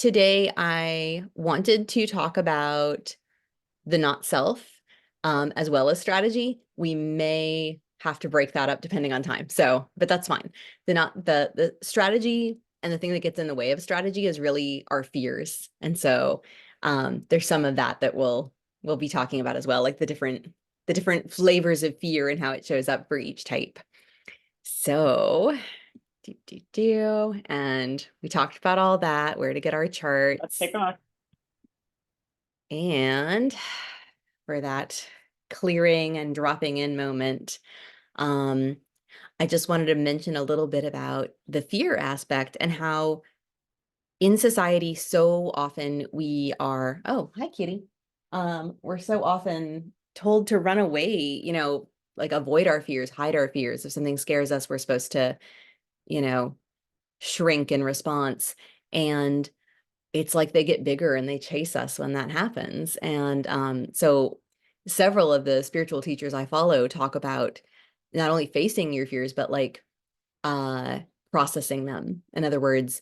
today I wanted to talk about the not self, as well as strategy. We may have to break that up depending on time. So, but that's fine. The strategy and the thing that gets in the way of strategy is really our fears. And so there's some of that that we'll be talking about as well, like the different flavors of fear and how it shows up for each type. So and we talked about all that, where to get our charts. Let's take a look. And for that clearing and dropping in moment, I just wanted to mention a little bit about the fear aspect and how in society so often we are, oh, hi, Kitty. We're so often told to run away, like avoid our fears, hide our fears. If something scares us, we're supposed to, you know, shrink in response. And it's like they get bigger and they chase us when that happens. And so several of the spiritual teachers I follow talk about not only facing your fears, but like processing them. In other words,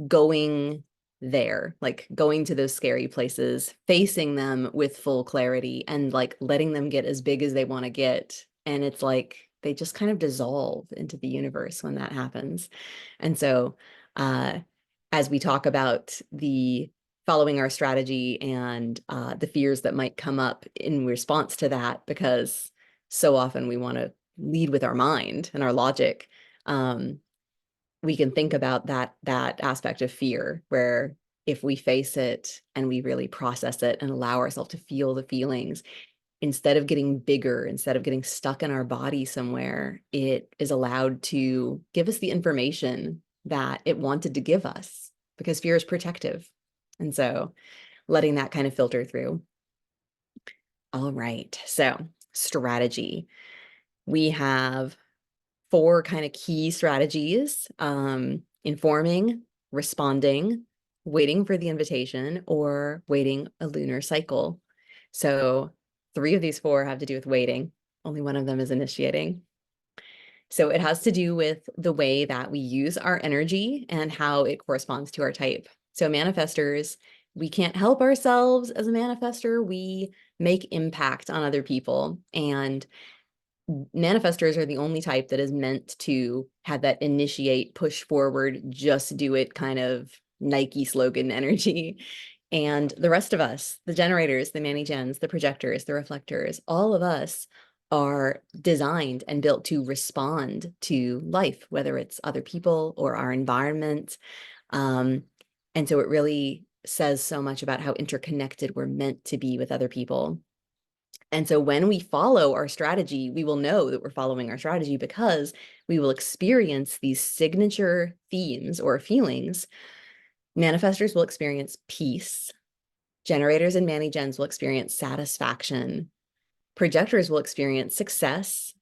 going there, like going to those scary places, facing them with full clarity and like letting them get as big as they want to get. And it's like they just kind of dissolve into the universe when that happens. And so as we talk about the following our strategy and the fears that might come up in response to that, because so often we want to lead with our mind and our logic, we can think about that aspect of fear, where if we face it and we really process it and allow ourselves to feel the feelings, instead of getting bigger, instead of getting stuck in our body somewhere, it is allowed to give us the information that it wanted to give us, because fear is protective. And so letting that kind of filter through. All right, so strategy. We have 4 kind of key strategies: informing, responding, waiting for the invitation, or waiting a lunar cycle. So 3 of these 4 have to do with waiting. Only one of them is initiating. So it has to do with the way that we use our energy and how it corresponds to our type. So manifestors, we can't help ourselves as a manifestor. We make impact on other people. And manifestors are the only type that is meant to have that initiate, push forward, just do it kind of Nike slogan energy. And the rest of us, the generators, the mani-gens, the projectors, the reflectors, all of us are designed and built to respond to life, whether it's other people or our environment. And so it really says so much about how interconnected we're meant to be with other people. And so when we follow our strategy, we will know that we're following our strategy because we will experience these signature themes or feelings. Manifestors will experience peace. Generators and mani-gens will experience satisfaction. Projectors will experience success.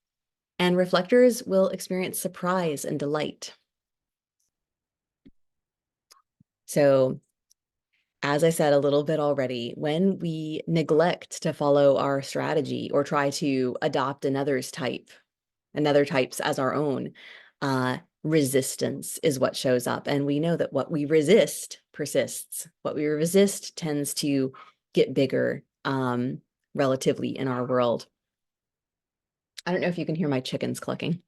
And reflectors will experience surprise and delight. So as I said a little bit already, when we neglect to follow our strategy or try to adopt another types as our own, resistance is what shows up. And we know that what we resist persists. What we resist tends to get bigger, relatively in our world. I don't know if you can hear my chickens clucking.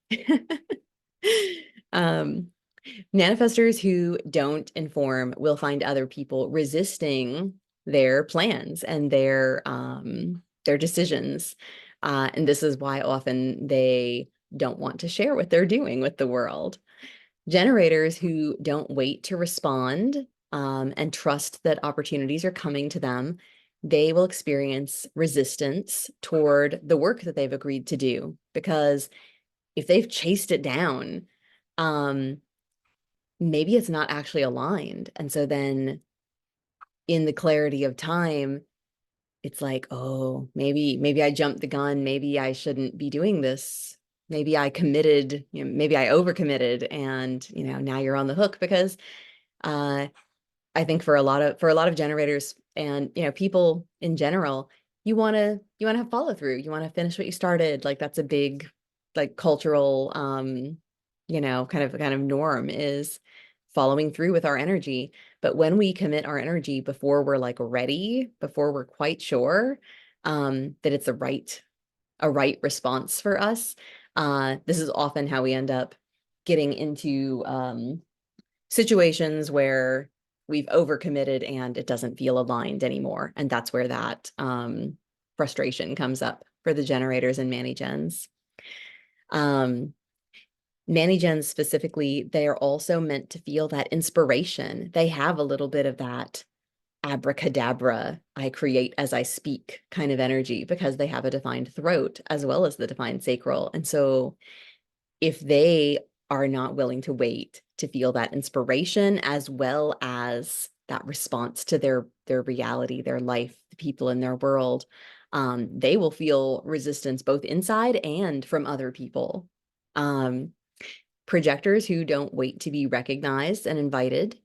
Manifestors who don't inform will find other people resisting their plans and their decisions. And this is why often they don't want to share what they're doing with the world. Generators who don't wait to respond and trust that opportunities are coming to them, they will experience resistance toward the work that they've agreed to do, because if they've chased it down, maybe it's not actually aligned. And so then in the clarity of time, it's like, oh, maybe I jumped the gun. Maybe I shouldn't be doing this. Maybe I committed, maybe I overcommitted, and, now you're on the hook, because I think for a lot of generators and, people in general, you want to have follow through. You want to finish what you started. Like that's a big, like cultural, kind of norm is following through with our energy. But when we commit our energy before we're like ready, before we're quite sure that it's a right response for us, this is often how we end up getting into situations where we've overcommitted and it doesn't feel aligned anymore. And that's where that frustration comes up for the generators and Manigens. Manigens specifically, they are also meant to feel that inspiration. They have a little bit of that abracadabra, I create as I speak kind of energy because they have a defined throat as well as the defined sacral. And so if they are not willing to wait to feel that inspiration as well as that response to their reality, their life, the people in their world, they will feel resistance both inside and from other people. Projectors who don't wait to be recognized and invited,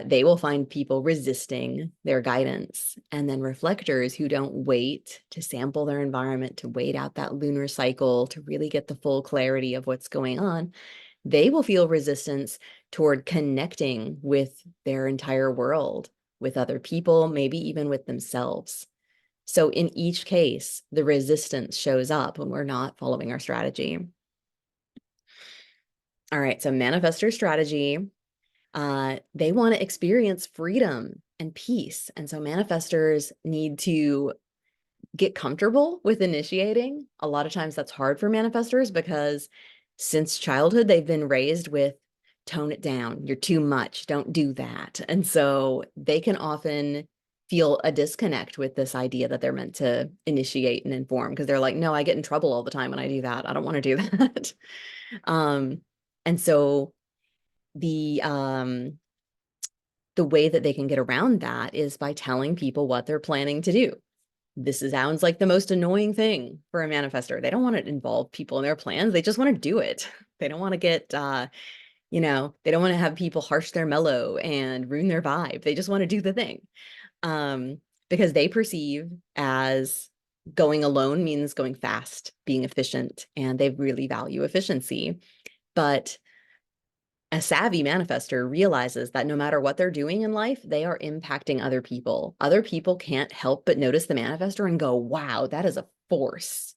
they will find people resisting their guidance. And then reflectors who don't wait to sample their environment, to wait out that lunar cycle, to really get the full clarity of what's going on, they will feel resistance toward connecting with their entire world, with other people, maybe even with themselves. So in each case, the resistance shows up when we're not following our strategy. All right, so manifestor strategy. They want to experience freedom and peace. And so manifestors need to get comfortable with initiating. A lot of times that's hard for manifestors because since childhood, they've been raised with tone it down. You're too much. Don't do that. And so they can often feel a disconnect with this idea that they're meant to initiate and inform because they're like, no, I get in trouble all the time when I do that. I don't want to do that. And so the way that they can get around that is by telling people what they're planning to do. This sounds like the most annoying thing for a manifestor. They don't want to involve people in their plans. They just want to do it. They don't want to get, they don't want to have people harsh their mellow and ruin their vibe. They just want to do the thing. Because they perceive as going alone means going fast, being efficient, and they really value efficiency. But a savvy manifestor realizes that no matter what they're doing in life, they are impacting other people. Other people can't help but notice the manifestor and go, wow, that is a force.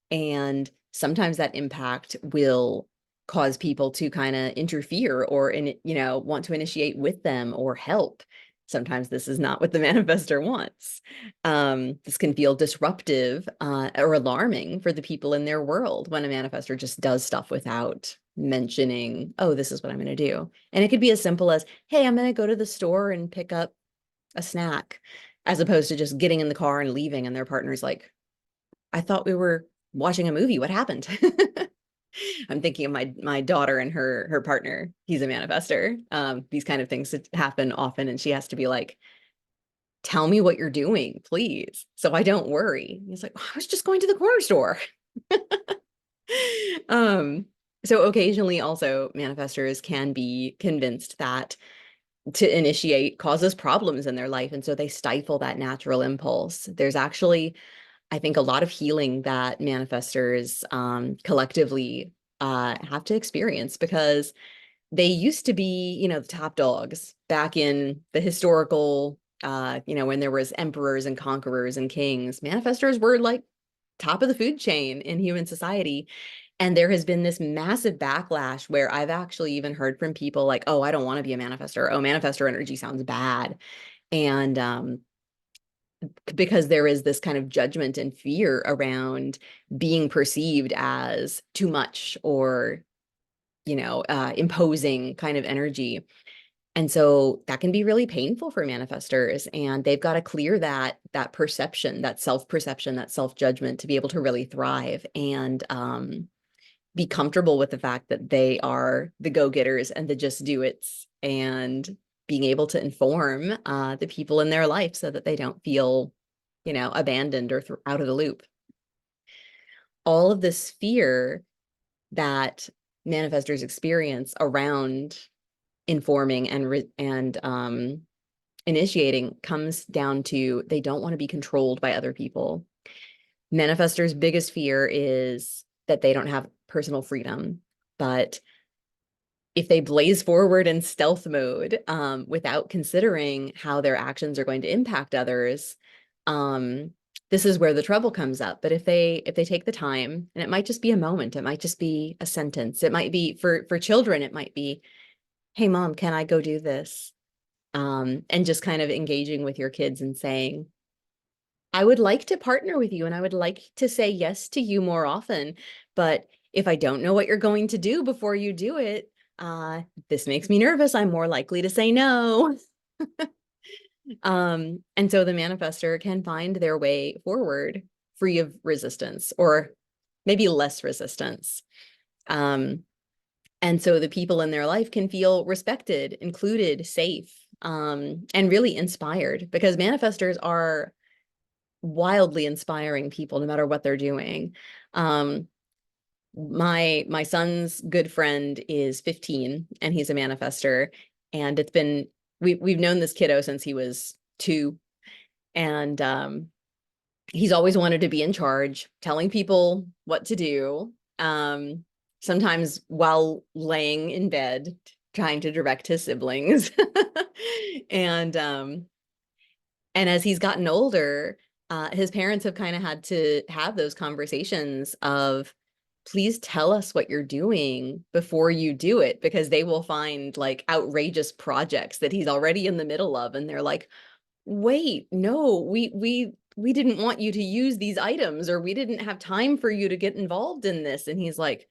And sometimes that impact will cause people to kind of interfere or, want to initiate with them or help. Sometimes this is not what the manifestor wants. This can feel disruptive or alarming for the people in their world when a manifestor just does stuff without mentioning, oh, this is what I'm going to do. And it could be as simple as, hey, I'm going to go to the store and pick up a snack, as opposed to just getting in the car and leaving. And their partner's like, I thought we were watching a movie. What happened? I'm thinking of my daughter and her partner. He's a manifestor. These kind of things happen often, and she has to be like, "Tell me what you're doing, please, so I don't worry." He's like, "I was just going to the corner store." So occasionally, also manifestors can be convinced that to initiate causes problems in their life, and so they stifle that natural impulse. There's actually, I think, a lot of healing that manifestors collectively have to experience because they used to be, the top dogs back in the historical, when there was emperors and conquerors and kings. Manifestors were like top of the food chain in human society. And there has been this massive backlash where I've actually even heard from people like, oh, I don't want to be a manifestor. Oh, manifestor energy sounds bad. And because there is this kind of judgment and fear around being perceived as too much or, imposing kind of energy. And so that can be really painful for manifestors, and they've got to clear that perception, that self-perception, that self-judgment to be able to really thrive and be comfortable with the fact that they are the go-getters and the just-do-its, and being able to inform the people in their life so that they don't feel, abandoned or out of the loop. All of this fear that manifestors experience around informing and initiating comes down to they don't want to be controlled by other people. Manifestors' biggest fear is that they don't have personal freedom, but if they blaze forward in stealth mode, without considering how their actions are going to impact others, um, this is where the trouble comes up. But if they take the time, and it might just be a moment, it might just be a sentence, it might be for children, it might be, "Hey, mom, can I go do this?" And just kind of engaging with your kids and saying, "I would like to partner with you, and I would like to say yes to you more often. But if I don't know what you're going to do before you do it, this makes me nervous. I'm more likely to say no." And so the manifester can find their way forward free of resistance, or maybe less resistance. Um, and so the people in their life can feel respected, included, safe, and really inspired, because manifestors are wildly inspiring people no matter what they're doing. Um, my son's good friend is 15, and he's a manifester, and we've known this kiddo since he was 2, and he's always wanted to be in charge, telling people what to do. Sometimes while laying in bed, trying to direct his siblings. and and as he's gotten older, his parents have kind of had to have those conversations of, please tell us what you're doing before you do it, because they will find like outrageous projects that he's already in the middle of, and they're like, wait, no, we didn't want you to use these items, or we didn't have time for you to get involved in this. And he's like,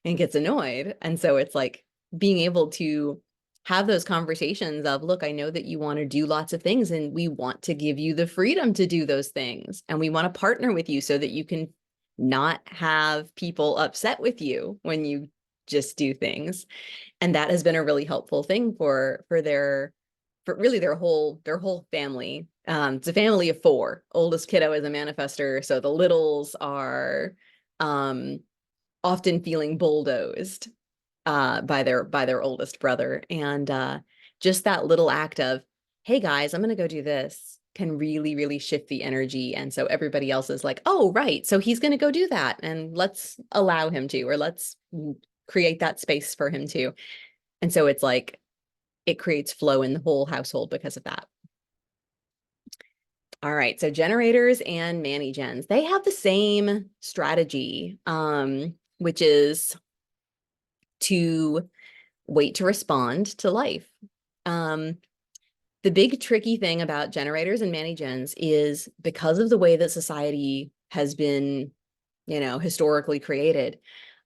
and gets annoyed. And so it's like being able to have those conversations of, look, I know that you want to do lots of things, and we want to give you the freedom to do those things. And we want to partner with you so that you can not have people upset with you when you just do things. And that has been a really helpful thing for really their whole family. It's a family of 4. Oldest kiddo is a manifester, so the littles are um often feeling bulldozed by their oldest brother. And just that little act of, hey guys, I'm gonna go do this, can really, really shift the energy. And so everybody else is like, oh, right, so he's gonna go do that, and let's allow him to, or let's create that space for him to. And so it's like it creates flow in the whole household because of that. All right, so generators and Mani-Gens, they have the same strategy, which is to wait to respond to life. Um, the big tricky thing about generators and Mani-Gens is, because of the way that society has been, historically created,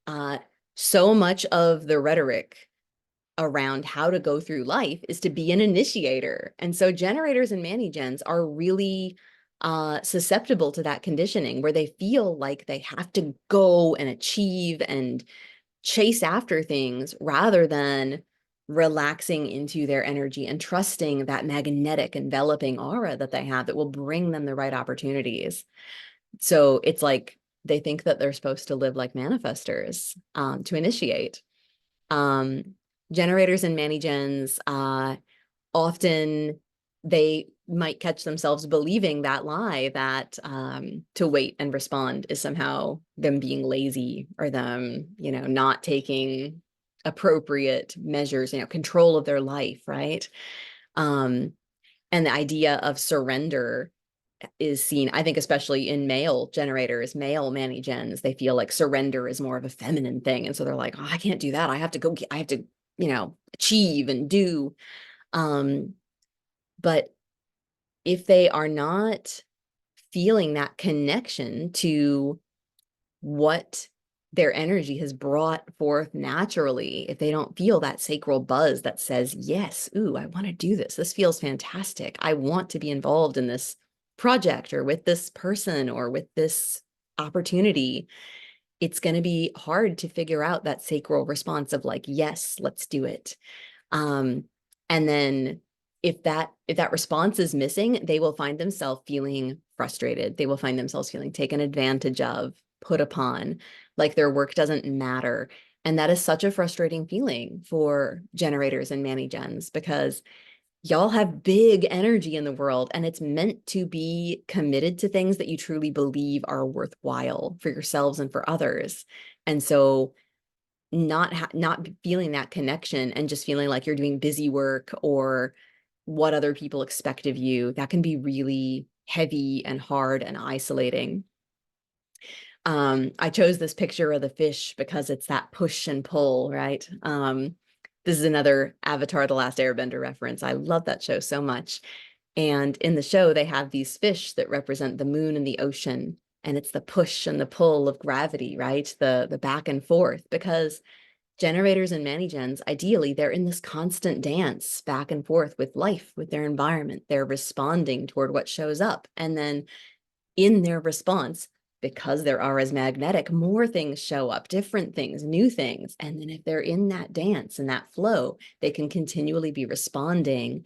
uh, so much of the rhetoric around how to go through life is to be an initiator. And so generators and Mani-Gens are really susceptible to that conditioning, where they feel like they have to go and achieve and chase after things, rather than relaxing into their energy and trusting that magnetic enveloping aura that they have that will bring them the right opportunities. So it's like they think that they're supposed to live like manifestors, to initiate. Um, Generators and Mani-Gens, often they might catch themselves believing that lie, that to wait and respond is somehow them being lazy, or them, not taking appropriate measures, control of their life, right? Um, and the idea of surrender is seen, I think, especially in male generators, male Mani-Gens. They feel like surrender is more of a feminine thing. And so they're like, oh, I can't do that. I have to, achieve and do. Um, but if they are not feeling that connection to what their energy has brought forth naturally, if they don't feel that sacral buzz that says, yes, ooh, I want to do this. This feels fantastic. I want to be involved in this project, or with this person, or with this opportunity, it's going to be hard to figure out that sacral response of like, yes, let's do it. Um, and then if that response is missing, they will find themselves feeling frustrated. They will find themselves feeling taken advantage of, put upon, like their work doesn't matter. And that is such a frustrating feeling for generators and Mani-Gens, because y'all have big energy in the world, and it's meant to be committed to things that you truly believe are worthwhile for yourselves and for others. And so not feeling that connection and just feeling like you're doing busy work or what other people expect of you, that can be really heavy and hard and isolating. I chose this picture of the fish because it's that push and pull, right? This is another Avatar: The Last Airbender reference. I love that show so much. And in the show, they have these fish that represent the moon and the ocean. And it's the push and the pull of gravity, right? The back and forth, because generators and manigens, ideally, they're in this constant dance back and forth with life, with their environment. They're responding toward what shows up. And then in their response, because their aura is magnetic, more things show up, different things, new things. And then if they're in that dance and that flow, they can continually be responding.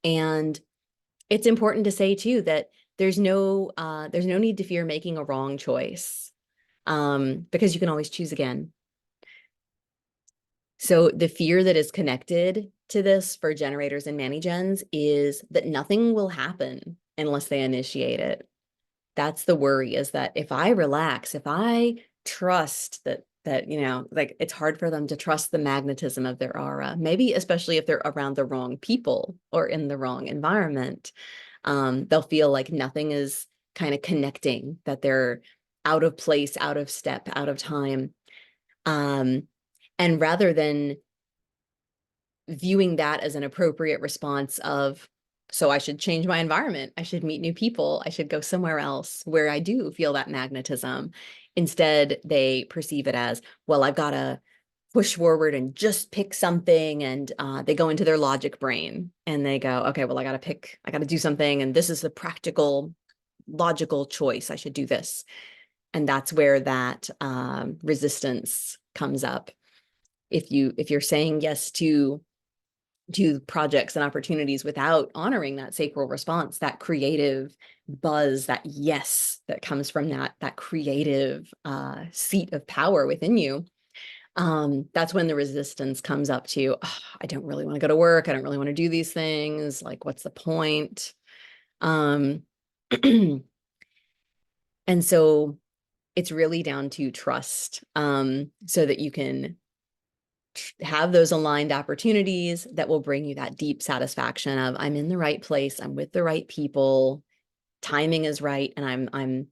And it's important to say too that there's no need to fear making a wrong choice, because you can always choose again. So the fear that is connected to this for generators and manigens is that nothing will happen unless they initiate it. That's the worry, is that if I relax, if I trust that, like, it's hard for them to trust the magnetism of their aura, maybe especially if they're around the wrong people or in the wrong environment. They'll feel like nothing is kind of connecting, that they're out of place, out of step, out of time. Um, and rather than viewing that as an appropriate response of, so I should change my environment, I should meet new people, I should go somewhere else where I do feel that magnetism. Instead, they perceive it as, well, I've got to push forward and just pick something. And they go into their logic brain and they go, okay, well, I got to do something. And this is the practical, logical choice. I should do this. And that's where that resistance comes up. If you're saying yes to projects and opportunities without honoring that sacral response, that creative buzz, that yes that comes from that creative seat of power within you, that's when the resistance comes up to, oh, I don't really want to go to work, I don't really want to do these things, like, what's the point? um and so it's really down to trust, so that you can have those aligned opportunities that will bring you that deep satisfaction of, I'm in the right place, I'm with the right people, timing is right, and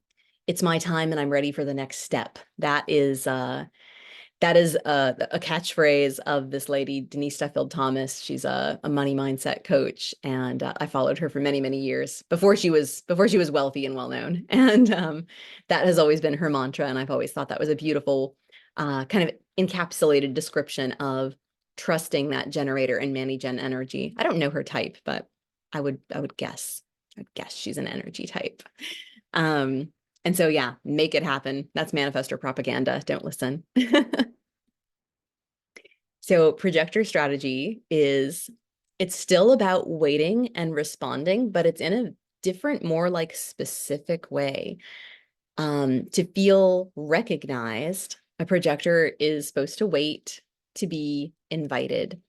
it's my time and I'm ready for the next step. That is a catchphrase of this lady, Denise Duffield Thomas. She's a money mindset coach, and I followed her for many, many years before she was wealthy and well known. And that has always been her mantra, and I've always thought that was a beautiful kind of encapsulated description of trusting that generator and manigen energy. I don't know her type, but I would guess she's an energy type. Um, and so, yeah, make it happen. That's manifestor propaganda. Don't listen. So projector strategy it's still about waiting and responding, but it's in a different, more like specific way. To feel recognized, a projector is supposed to wait to be invited.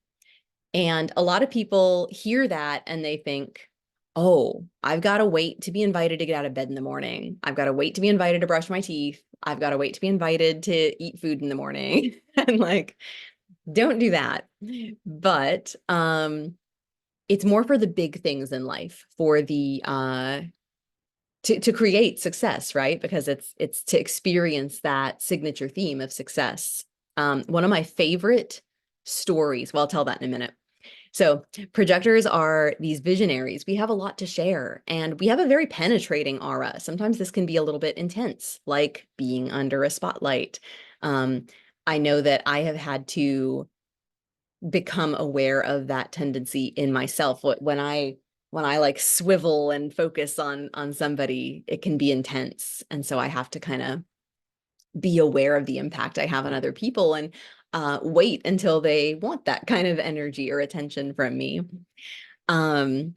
And a lot of people hear that and they think, oh, I've got to wait to be invited to get out of bed in the morning. I've got to wait to be invited to brush my teeth. I've got to wait to be invited to eat food in the morning. And like, don't do that. But it's more for the big things in life, for the to create success, right? Because it's to experience that signature theme of success. One of my favorite stories, well, I'll tell that in a minute. So projectors are these visionaries. We have a lot to share, and we have a very penetrating aura. Sometimes this can be a little bit intense, like being under a spotlight. I know that I have had to become aware of that tendency in myself. When I like swivel and focus on somebody, it can be intense. And so I have to kind of be aware of the impact I have on other people, and wait until they want that kind of energy or attention from me. Um,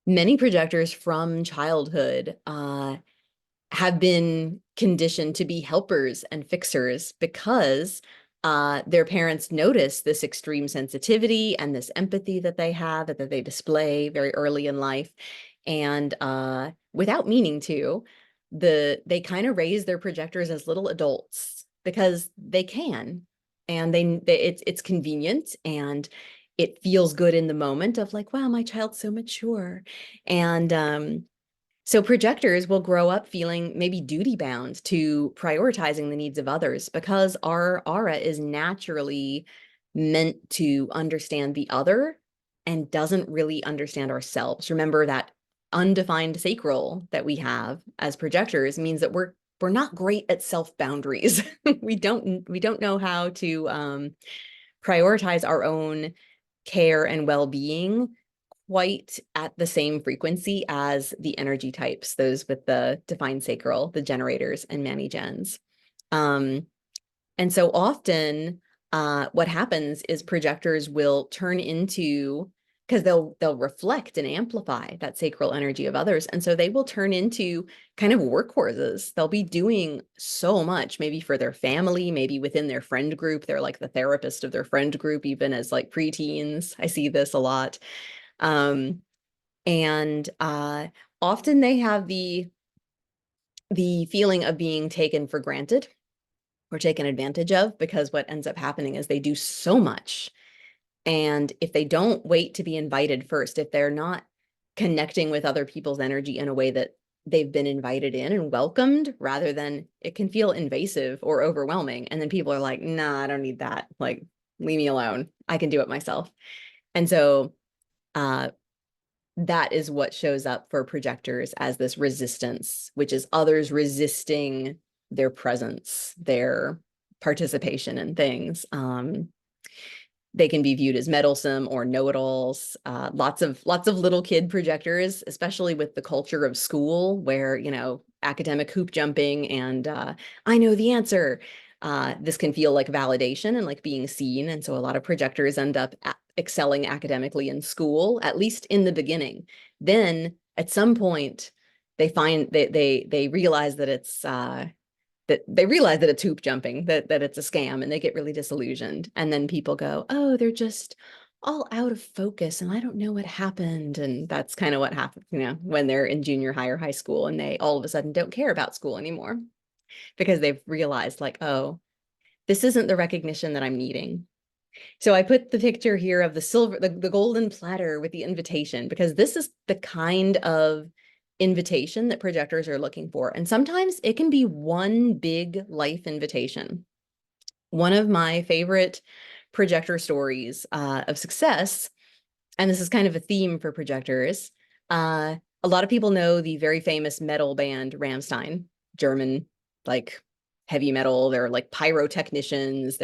Many projectors from childhood have been conditioned to be helpers and fixers because their parents notice this extreme sensitivity and this empathy that they have, that they display very early in life. And without meaning to, they kind of raise their projectors as little adults because they can. and it's convenient, and it feels good in the moment of like, wow, my child's so mature. And so projectors will grow up feeling maybe duty bound to prioritizing the needs of others because our aura is naturally meant to understand the other and doesn't really understand ourselves. Remember that undefined sacral that we have as projectors means that we're not great at self boundaries. We don't know how to prioritize our own care and well-being quite at the same frequency as the energy types, those with the defined sacral, the generators and mani-gens. Um, and so often, what happens is projectors will turn into, because they'll reflect and amplify that sacral energy of others, and so they will turn into kind of workhorses. They'll be doing so much, maybe for their family, maybe within their friend group. They're like the therapist of their friend group, even as like preteens. I see this a lot. Um, and often they have the feeling of being taken for granted or taken advantage of, because what ends up happening is they do so much. And if they don't wait to be invited first, if they're not connecting with other people's energy in a way that they've been invited in and welcomed, rather than it can feel invasive or overwhelming. And then people are like, nah, I don't need that. Like, leave me alone. I can do it myself. And so uh, that is what shows up for projectors as this resistance, which is others resisting their presence, their participation in things. They can be viewed as meddlesome or know-it-alls. Lots of little kid projectors, especially with the culture of school, where academic hoop jumping and I know the answer. This can feel like validation and like being seen, and so a lot of projectors end up excelling academically in school, at least in the beginning. Then at some point, they realize that it's hoop jumping, that it's a scam, and they get really disillusioned. And then people go, oh, they're just all out of focus and I don't know what happened. And that's kind of what happens, when they're in junior high or high school and they all of a sudden don't care about school anymore because they've realized like, oh, this isn't the recognition that I'm needing. So I put the picture here of the golden platter with the invitation, because this is the kind of invitation that projectors are looking for. And sometimes it can be one big life invitation. One of my favorite projector stories of success, and this is kind of a theme for projectors. A lot of people know the very famous metal band Rammstein, German, like heavy metal. They're like pyrotechnicians.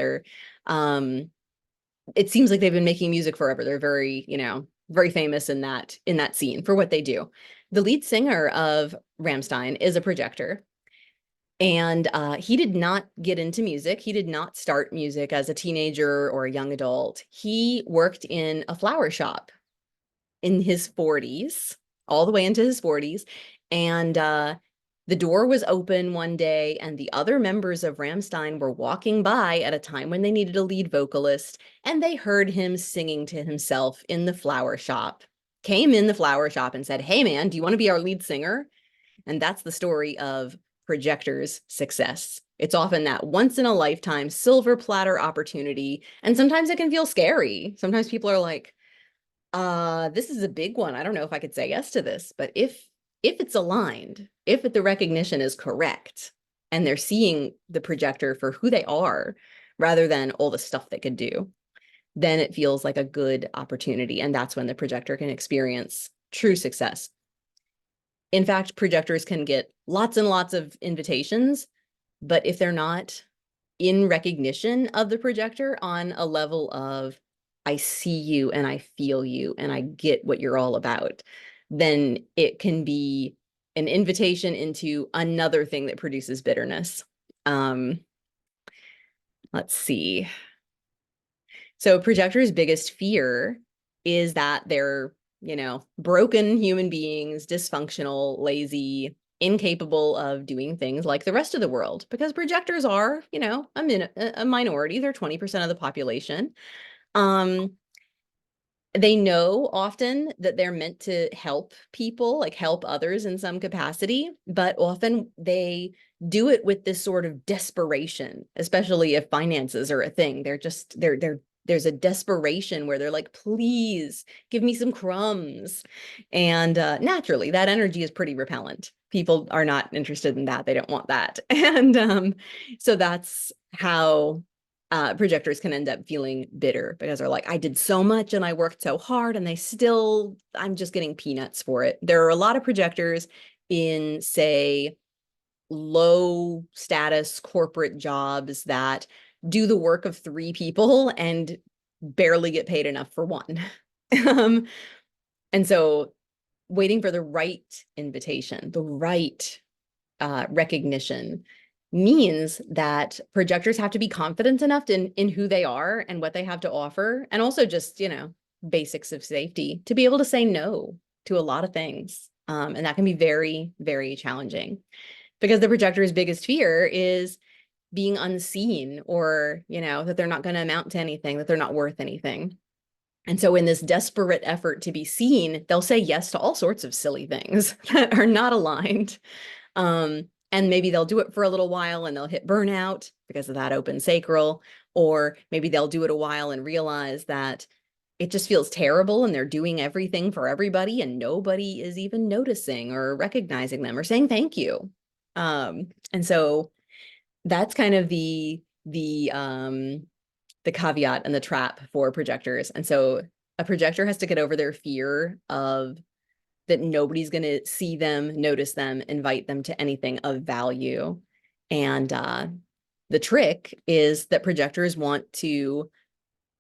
It seems like they've been making music forever. They're very famous in that scene for what they do. The lead singer of Rammstein is a projector, and he did not get into music. He did not start music as a teenager or a young adult. He worked in a flower shop in his 40s, all the way into his 40s. And the door was open one day, and the other members of Rammstein were walking by at a time when they needed a lead vocalist, and they heard him singing to himself in the flower shop, came in the flower shop and said, hey, man, do you want to be our lead singer? And that's the story of projectors' success. It's often that once in a lifetime silver platter opportunity. And sometimes it can feel scary. Sometimes people are like, this is a big one. I don't know if I could say yes to this. But if it's aligned, if the recognition is correct, and they're seeing the projector for who they are rather than all the stuff they could do, then it feels like a good opportunity. And that's when the projector can experience true success. In fact, projectors can get lots and lots of invitations, but if they're not in recognition of the projector on a level of, I see you and I feel you and I get what you're all about, then it can be an invitation into another thing that produces bitterness. Um, let's see. So projectors' biggest fear is that they're, broken human beings, dysfunctional, lazy, incapable of doing things like the rest of the world, because projectors are, a minority. They're 20% of the population. Um, they know often that they're meant to help people, like help others in some capacity, but often they do it with this sort of desperation, especially if finances are a thing. There's a desperation where they're like, please give me some crumbs. And naturally, that energy is pretty repellent. People are not interested in that. They don't want that. And so that's how projectors can end up feeling bitter because they're like, I did so much and I worked so hard and I'm just getting peanuts for it. There are a lot of projectors in, say, low status corporate jobs that do the work of 3 people and barely get paid enough for one. um, and so waiting for the right invitation, the right recognition means that projectors have to be confident enough in who they are and what they have to offer, and also just, basics of safety to be able to say no to a lot of things. And that can be very, very challenging because the projector's biggest fear is being unseen or, that they're not going to amount to anything, that they're not worth anything. And so in this desperate effort to be seen, they'll say yes to all sorts of silly things that are not aligned. And maybe they'll do it for a little while and they'll hit burnout because of that open sacral, or maybe they'll do it a while and realize that it just feels terrible and they're doing everything for everybody and nobody is even noticing or recognizing them or saying thank you. And so that's kind of the caveat and the trap for projectors. And so a projector has to get over their fear of that nobody's going to see them, notice them, invite them to anything of value. And the trick is that projectors want to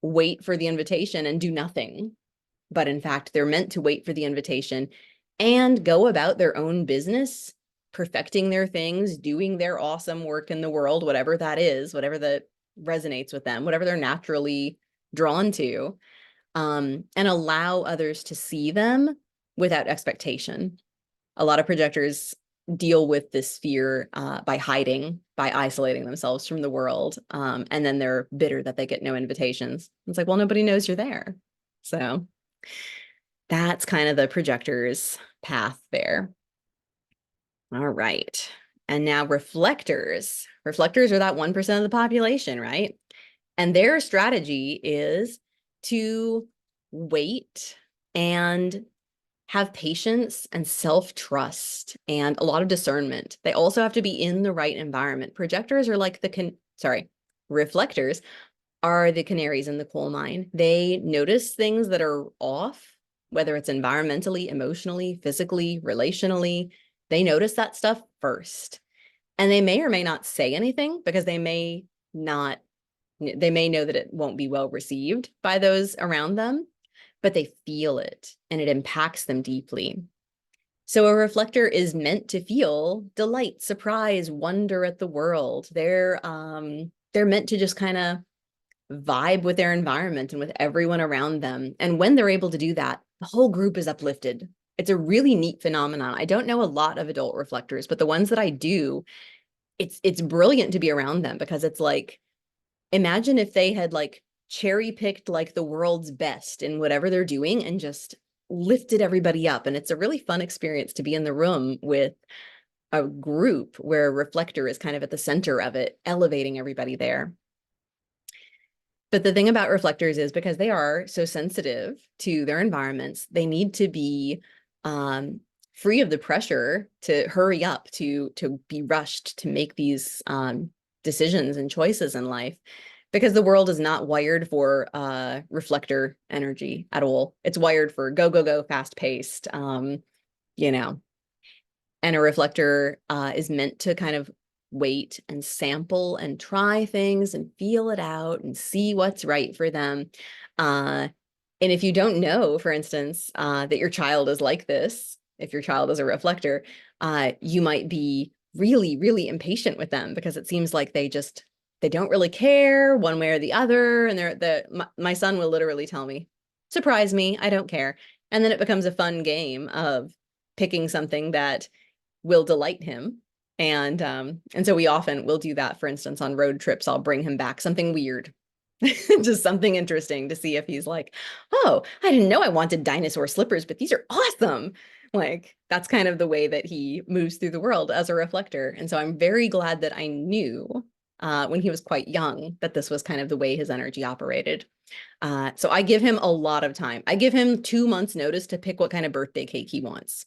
wait for the invitation and do nothing. But in fact, they're meant to wait for the invitation and go about their own business, perfecting their things, doing their awesome work in the world, whatever that is, whatever that resonates with them, whatever they're naturally drawn to, and allow others to see them without expectation. A lot of projectors deal with this fear by hiding, by isolating themselves from the world. And then they're bitter that they get no invitations. It's like, well, nobody knows you're there. So that's kind of the projector's path there. All right. And now reflectors. Reflectors are that 1% of the population, right? And their strategy is to wait and have patience and self-trust and a lot of discernment. They also have to be in the right environment. Projectors are like reflectors are the canaries in the coal mine. They notice things that are off, whether it's environmentally, emotionally, physically, relationally. They notice that stuff first. And they may or may not say anything because they may know that it won't be well received by those around them, but they feel it and it impacts them deeply. So a reflector is meant to feel delight, surprise, wonder at the world. They're meant to just kind of vibe with their environment and with everyone around them. And when they're able to do that, the whole group is uplifted. It's a really neat phenomenon. I don't know a lot of adult reflectors, but the ones that I do, it's brilliant to be around them because it's like, imagine if they had like cherry picked like the world's best in whatever they're doing and just lifted everybody up. And it's a really fun experience to be in the room with a group where a reflector is kind of at the center of it, elevating everybody there. But the thing about reflectors is because they are so sensitive to their environments, they need to be free of the pressure to hurry up, to be rushed to make these decisions and choices in life, because the world is not wired for reflector energy at all. It's wired for go, go, go, fast paced, you know, and a reflector is meant to kind of wait and sample and try things and feel it out and see what's right for them. And if you don't know, for instance, that your child is like this, if your child is a reflector, you might be really, really impatient with them because it seems like they don't really care one way or the other. And my son will literally tell me, surprise me, I don't care. And then it becomes a fun game of picking something that will delight him. And so we often will do that. For instance, on road trips, I'll bring him back something weird Just something interesting to see if he's like, oh, I didn't know I wanted dinosaur slippers, but these are awesome. Like, that's kind of the way that he moves through the world as a reflector. And so I'm very glad that I knew when he was quite young that this was kind of the way his energy operated. So I give him a lot of time. I give him 2 months notice to pick what kind of birthday cake he wants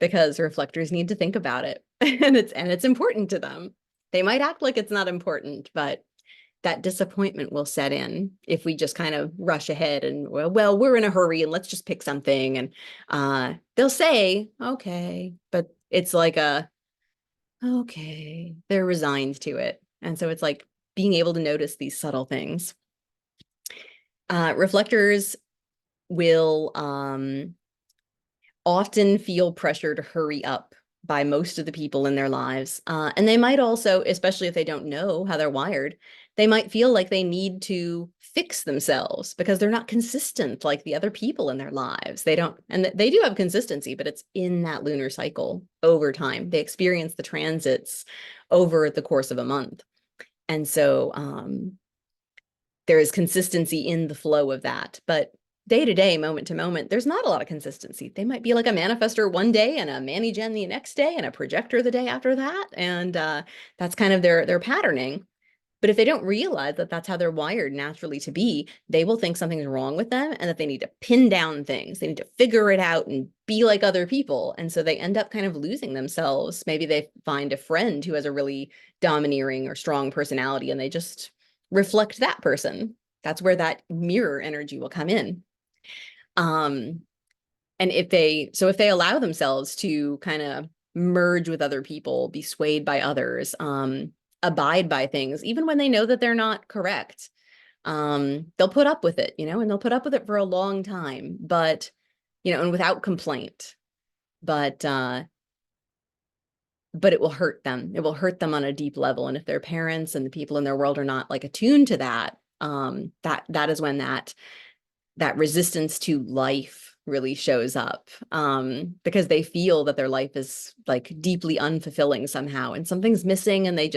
because reflectors need to think about it and it's important to them. They might act like it's not important, but that disappointment will set in if we just kind of rush ahead and well, we're in a hurry and let's just pick something. And they'll say, okay, but it's like okay, they're resigned to it. And so it's like being able to notice these subtle things. Reflectors will often feel pressure to hurry up by most of the people in their lives. And they might also, especially if they don't know how they're wired, they might feel like they need to fix themselves because they're not consistent like the other people in their lives. They don't, and they do have consistency, but it's in that lunar cycle over time. They experience the transits over the course of a month. And so there is consistency in the flow of that. But day to day, moment to moment, there's not a lot of consistency. They might be like a manifestor one day and a Manny-Gen the next day and a projector the day after that. And that's kind of their patterning. But if they don't realize that that's how they're wired naturally to be, they will think something's wrong with them and that they need to pin down things. They need to figure it out and be like other people. And so they end up kind of losing themselves. Maybe they find a friend who has a really domineering or strong personality and they just reflect that person. That's where that mirror energy will come in. And if they allow themselves to kind of merge with other people, be swayed by others, abide by things, even when they know that they're not correct, they'll put up with it, and they'll put up with it for a long time, but, and without complaint, but it will hurt them. It will hurt them on a deep level. And if their parents and the people in their world are not like attuned to that, that is when that resistance to life really shows up, because they feel that their life is like deeply unfulfilling somehow and something's missing and they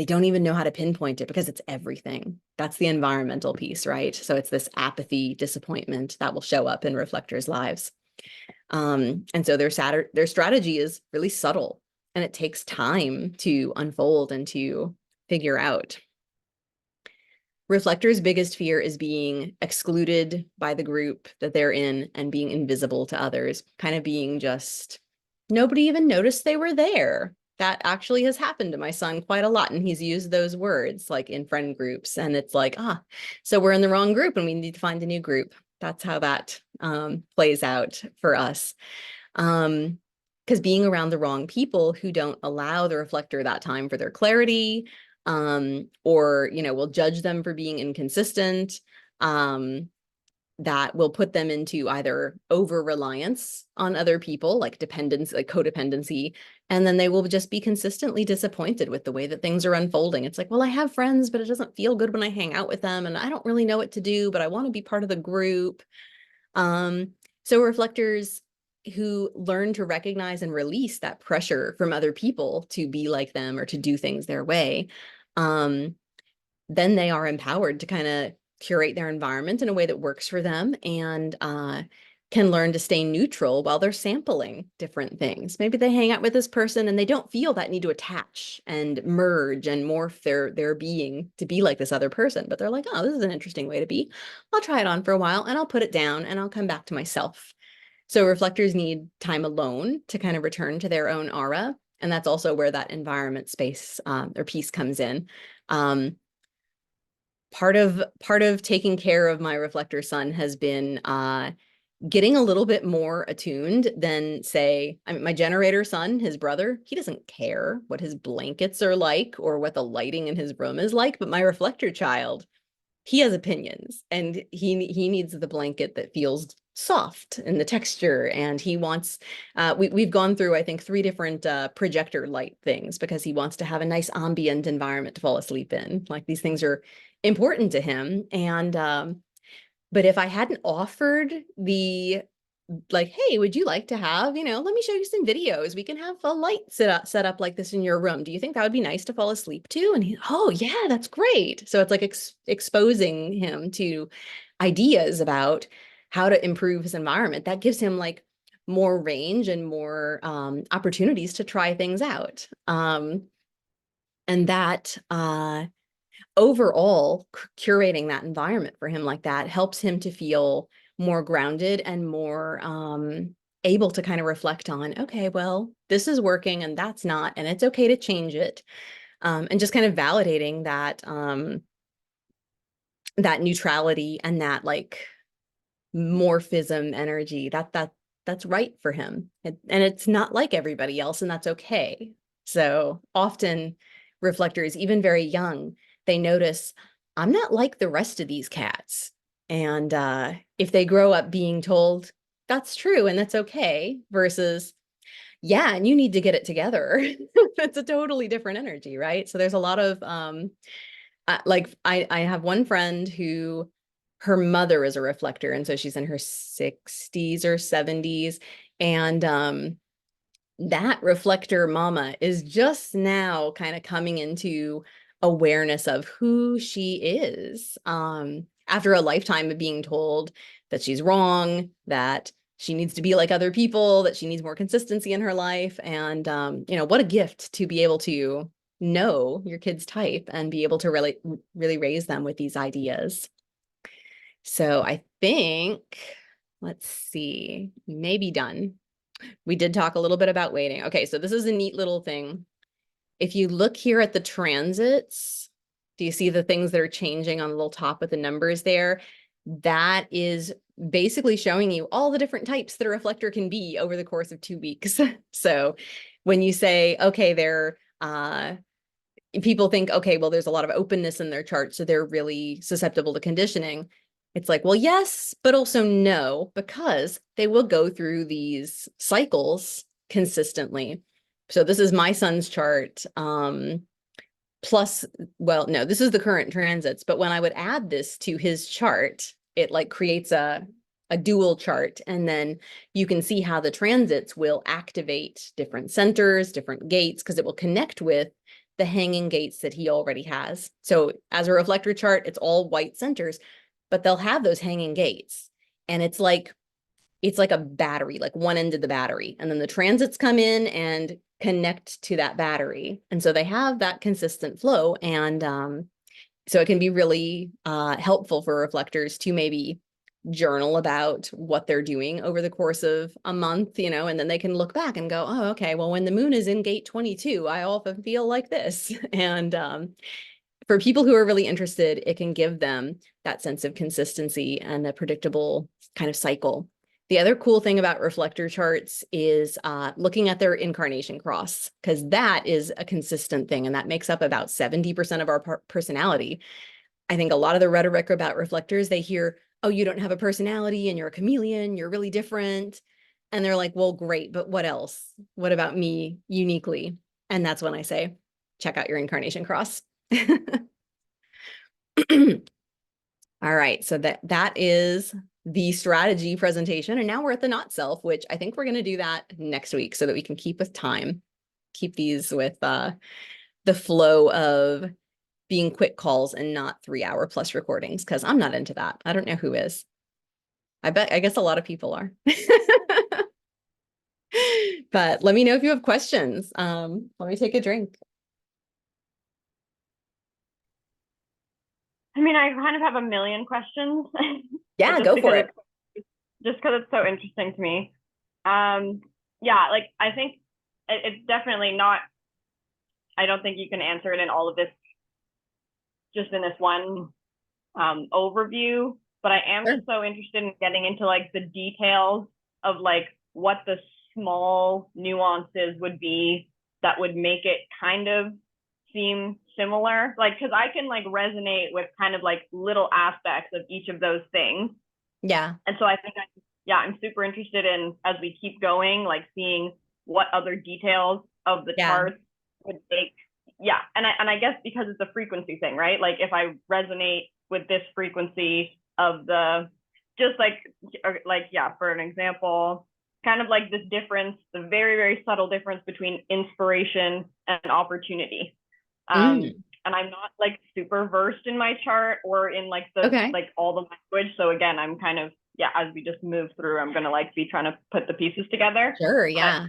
don't even know how to pinpoint it because it's everything. That's the environmental piece, right? So it's this apathy, disappointment that will show up in reflectors' lives. And so their strategy is really subtle and it takes time to unfold and to figure out. Reflectors' biggest fear is being excluded by the group that they're in and being invisible to others, kind of being just, nobody even noticed they were there. That actually has happened to my son quite a lot. And he's used those words like in friend groups. And it's like, so we're in the wrong group and we need to find a new group. That's how that plays out for us. Because being around the wrong people who don't allow the reflector that time for their clarity, or, will judge them for being inconsistent, that will put them into either over-reliance on other people, like dependence, like codependency, and then they will just be consistently disappointed with the way that things are unfolding. It's like, well, I have friends, but it doesn't feel good when I hang out with them, and I don't really know what to do, but I want to be part of the group. So reflectors who learn to recognize and release that pressure from other people to be like them or to do things their way, then they are empowered to kind of curate their environment in a way that works for them and can learn to stay neutral while they're sampling different things. Maybe they hang out with this person and they don't feel that need to attach and merge and morph their being to be like this other person, but they're like, oh, this is an interesting way to be. I'll try it on for a while and I'll put it down and I'll come back to myself. So reflectors need time alone to kind of return to their own aura. And that's also where that environment space or piece comes in. Part of taking care of my reflector son has been getting a little bit more attuned than, say, my generator son, his brother. He doesn't care what his blankets are like or what the lighting in his room is like, but my reflector child, he has opinions and he needs the blanket that feels soft in the texture, and he wants, we've gone through, I think, 3 different projector light things because he wants to have a nice ambient environment to fall asleep in. Like, these things are important to him. And but if I hadn't offered the like, hey, would you like to have, let me show you some videos. We can have a light set up like this in your room. Do you think that would be nice to fall asleep to? And he, oh yeah, that's great. So it's like exposing him to ideas about how to improve his environment. That gives him like more range and more opportunities to try things out. And that overall curating that environment for him like that helps him to feel more grounded and more able to kind of reflect on, okay, well, this is working and that's not, and it's okay to change it. And just kind of validating that neutrality and that like morphism energy that's right for him. And it's not like everybody else, and that's okay. So often reflectors, even very young, they notice, I'm not like the rest of these cats. And if they grow up being told that's true and that's okay, versus, yeah, and you need to get it together, that's a totally different energy, right? So there's a lot of like I have one friend who her mother is a reflector, and so she's in her 60s or 70s, and that reflector mama is just now kind of coming into awareness of who she is, after a lifetime of being told that she's wrong, that she needs to be like other people, that she needs more consistency in her life. And what a gift to be able to know your kid's type and be able to really raise them with these ideas. So I think, let's see, we may be done. We did talk a little bit about waiting. Okay, so this is a neat little thing. If you look here at the transits, do you see the things that are changing on the little top with the numbers there? That is basically showing you all the different types that a reflector can be over the course of 2 weeks. So when you say, okay, they're people think, okay, well, there's a lot of openness in their chart, so they're really susceptible to conditioning. It's like, well, yes, but also no, because they will go through these cycles consistently. So this is my son's chart. Plus, well, no, this is the current transits, but when I would add this to his chart, it like creates a dual chart, and then you can see how the transits will activate different centers, different gates, because it will connect with the hanging gates that he already has. So as a reflector chart, it's all white centers, but they'll have those hanging gates. And it's like a battery, like one end of the battery. And then the transits come in and connect to that battery. And so they have that consistent flow. And so it can be really helpful for reflectors to maybe journal about what they're doing over the course of a month, and then they can look back and go, oh, okay, well, when the moon is in gate 22, I often feel like this. And for people who are really interested, it can give them that sense of consistency and a predictable kind of cycle. The other cool thing about reflector charts is looking at their incarnation cross, because that is a consistent thing, and that makes up about 70% of our personality. I think a lot of the rhetoric about reflectors, they hear, oh, you don't have a personality and you're a chameleon, you're really different. And they're like, well, great, but what else? What about me uniquely? And that's when I say, check out your incarnation cross. All right, so that is the strategy presentation. And now we're at the not self, which I think we're going to do that next week so that we can keep with time, keep these with the flow of being quick calls and not 3-hour plus recordings, because I'm not into that. I don't know who is. I guess a lot of people are. But let me know if you have questions. Let me take a drink. I mean, I kind of have a million questions. Yeah, go for it. Just because it's so interesting to me. Yeah, like I think it's definitely not, I don't think you can answer it in all of this, just in this one overview, but I am Sure. just so interested in getting into like the details of like what the small nuances would be that would make it kind of seem similar. Like, because I can like resonate with kind of like little aspects of each of those things. Yeah. And so I think I'm super interested in, as we keep going, like seeing what other details of the Yeah. charts would make. Yeah. And I guess because it's a frequency thing, right? Like if I resonate with this frequency of the just like yeah, for an example, kind of like this difference, the very, very subtle difference between inspiration and opportunity. Mm, And I'm not like super versed in my chart or in like the okay. like all the language. So again, I'm kind of, yeah, as we just move through, I'm gonna like be trying to put the pieces together. Sure. But Yeah.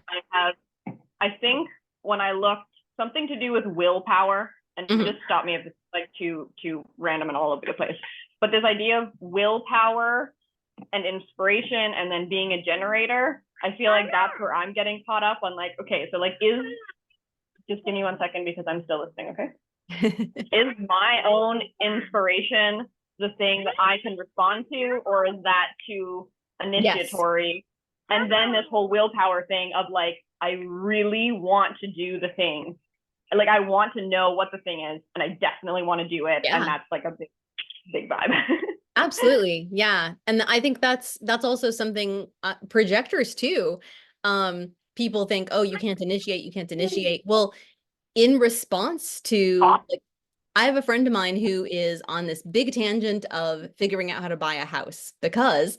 I think when I looked, something to do with willpower, and Hmm. just stop me if it's like too random and all over the place. But this idea of willpower and inspiration and then being a generator, I feel like that's where I'm getting caught up on like, okay, so like is, just give me 1 second because I'm still listening, okay? Is my own inspiration the thing that I can respond to, or is that too Yes. initiatory? And then this whole willpower thing of like, I really want to do the thing. Like, I want to know what the thing is, and I definitely want to do it. And Yeah. that's like a big vibe. Absolutely. Yeah. And I think that's also something projectors too. People think, oh, you can't initiate, you can't initiate. Well, in response to like, I have a friend of mine who is on this big tangent of figuring out how to buy a house because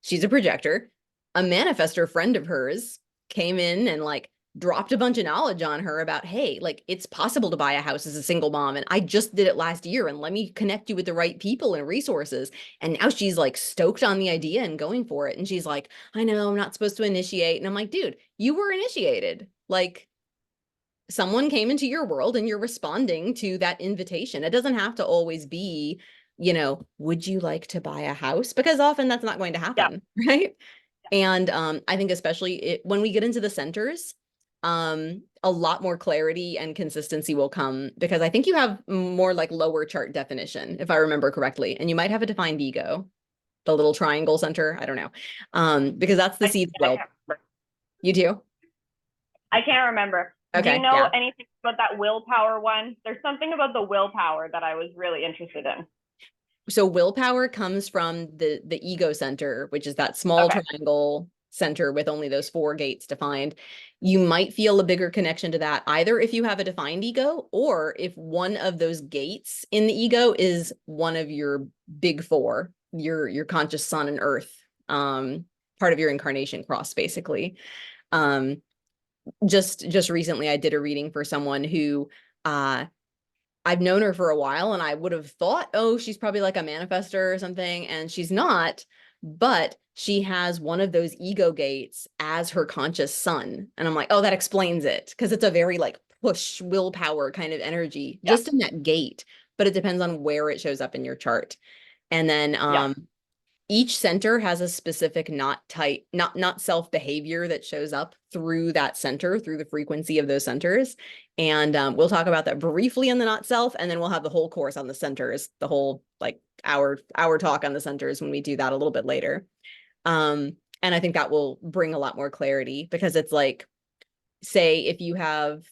she's a projector. A manifestor friend of hers came in and like dropped a bunch of knowledge on her about, hey, like it's possible to buy a house as a single mom. And I just did it last year and let me connect you with the right people and resources. And now she's like stoked on the idea and going for it. And she's like, I know I'm not supposed to initiate. And I'm like, dude, you were initiated. Like someone came into your world and you're responding to that invitation. It doesn't have to always be, would you like to buy a house? Because often that's not going to Yeah, happen, right? And I think especially when we get into the centers, a lot more clarity and consistency will come because I think you have more like lower chart definition, if I remember correctly, and you might have a defined ego, the little triangle center. I don't know, because that's the I, seed. I Well, can't remember. you do. I can't remember. Do you Okay, know yeah. anything about that willpower one? There's something about the willpower that I was really interested in. So willpower comes from the ego center, which is that small Okay. triangle center with only those four gates defined. You might feel a bigger connection to that either if you have a defined ego or if one of those gates in the ego is one of your big four, your conscious sun and earth, part of your incarnation cross basically. Um, just recently I did a reading for someone who I've known her for a while and I would have thought, oh, she's probably like a manifester or something. And she's not, but she has one of those ego gates as her conscious sun. And I'm like, oh, that explains it. Because it's a very like push willpower kind of energy Yeah. just in that gate. But it depends on where it shows up in your chart. And then Yeah. each center has a specific not self behavior that shows up through that center, through the frequency of those centers. And we'll talk about that briefly in the not self, and then we'll have the whole course on the centers, the whole like hour talk on the centers when we do that a little bit later. And I think that will bring a lot more clarity because it's like, say if you have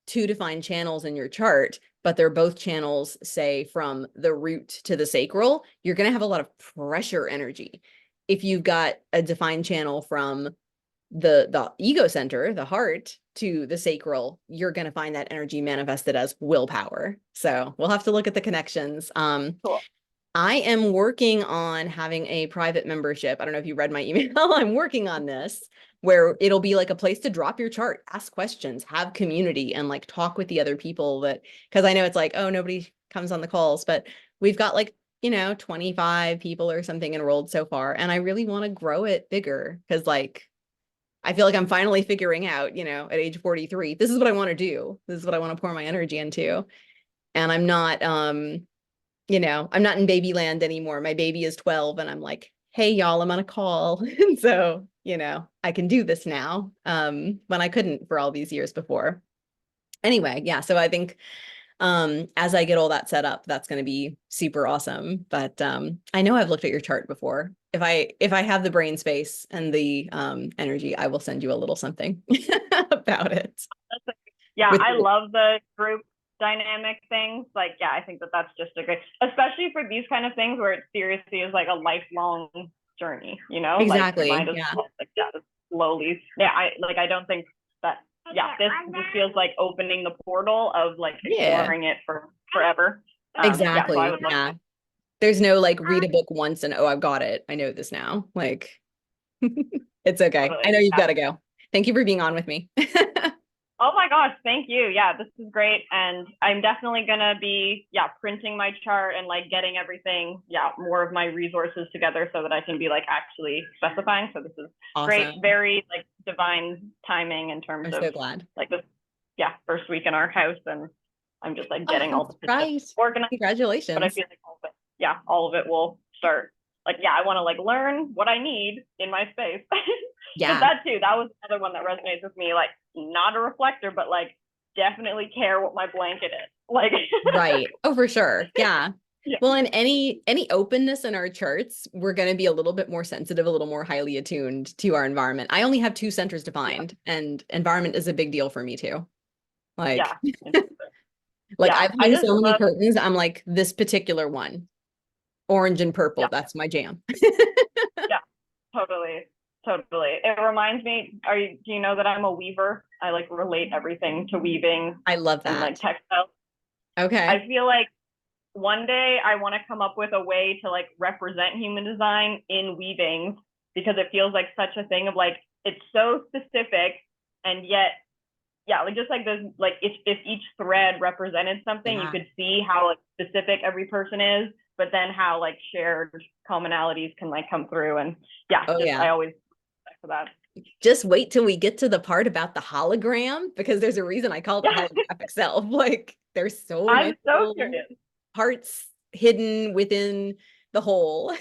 two defined channels in your chart, but they're both channels, say, from the root to the sacral, you're going to have a lot of pressure energy. If you've got a defined channel from the ego center, the heart, to the sacral, you're going to find that energy manifested as willpower. So we'll have to look at the connections. Cool. I am working on having a private membership. I don't know if you read my email. I'm working on this where it'll be like a place to drop your chart, ask questions, have community, and like talk with the other people that, because I know it's like, oh, nobody comes on the calls, but we've got like, 25 people or something enrolled so far. And I really want to grow it bigger because like, I feel like I'm finally figuring out, at age 43, this is what I want to do. This is what I want to pour my energy into. And I'm not in baby land anymore. My baby is 12 and I'm like, hey, y'all, I'm on a call. And so, I can do this now when I couldn't for all these years before. Anyway, yeah. So I think as I get all that set up, that's going to be super awesome. But I know I've looked at your chart before. If I have the brain space and the energy, I will send you a little something about it. Yeah, With I love the group dynamic things. Like, yeah, I think that that's just a great, especially for these kind of things where it seriously is like a lifelong journey, like you might exactly. as Yeah. well, like, yeah, just slowly. Yeah, I don't think that, yeah, this feels like opening the portal of like Yeah. exploring it for forever. Yeah, so I Exactly. would love Yeah. There's no like read a book once and oh, I've got it. I know this now. Like it's okay. I Totally. know you've Yeah. got to go. Thank you for being on with me. Oh my gosh, thank you. Yeah, this is great. And I'm definitely gonna be, yeah, printing my chart and like getting everything, yeah, more of my resources together so that I can be like actually specifying. So this is great, Awesome. very like divine timing in terms I'm of so glad. like this, yeah, first week in our house. And I'm just like Oh, getting all that's the pieces right. organized. But I Congratulations. feel like all of it, yeah, all of it will start. Like, yeah, I want to like learn what I need in my space. Because Yeah, that too, that was another one that resonates with me. Like, not a reflector, but like definitely care what my blanket is. Like, right. Oh, for sure. Yeah. yeah, Well, in any openness in our charts, we're going to be a little bit more sensitive, a little more highly attuned to our environment. I only have two centers yeah, defined, and environment is a big deal for me too. yeah, Like, like yeah. I've I hung just so many love, curtains. I'm like this particular one, orange and purple. yeah, That's my jam. yeah, totally, totally. It reminds me. Do you know that I'm a weaver? I like relate everything to weaving I love and like that. textiles. Okay. I feel like one day I want to come up with a way to like represent human design in weaving because it feels like such a thing of like it's so specific and yet yeah, like just like there's like if each thread represented something, you Yeah. could see how like specific every person is, but then how like shared commonalities can like come through. And yeah, Oh just yeah. I always for that. Just wait till we get to the part about the hologram because there's a reason I call it the Yeah, holographic self. Like there's so I'm many so little curious. parts hidden within the whole.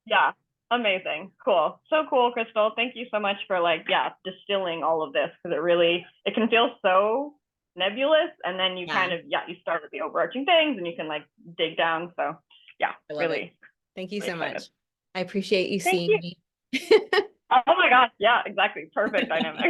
Yeah, amazing, cool, so cool, Crystal. Thank you so much for like yeah distilling all of this because it really it can feel so nebulous, and then you Yeah, kind of yeah you start with the overarching things and you can like dig down. So yeah, I love it. really Thank you really so excited. much. I appreciate you Thank seeing you. me. Oh my gosh, yeah, exactly. Perfect dynamic.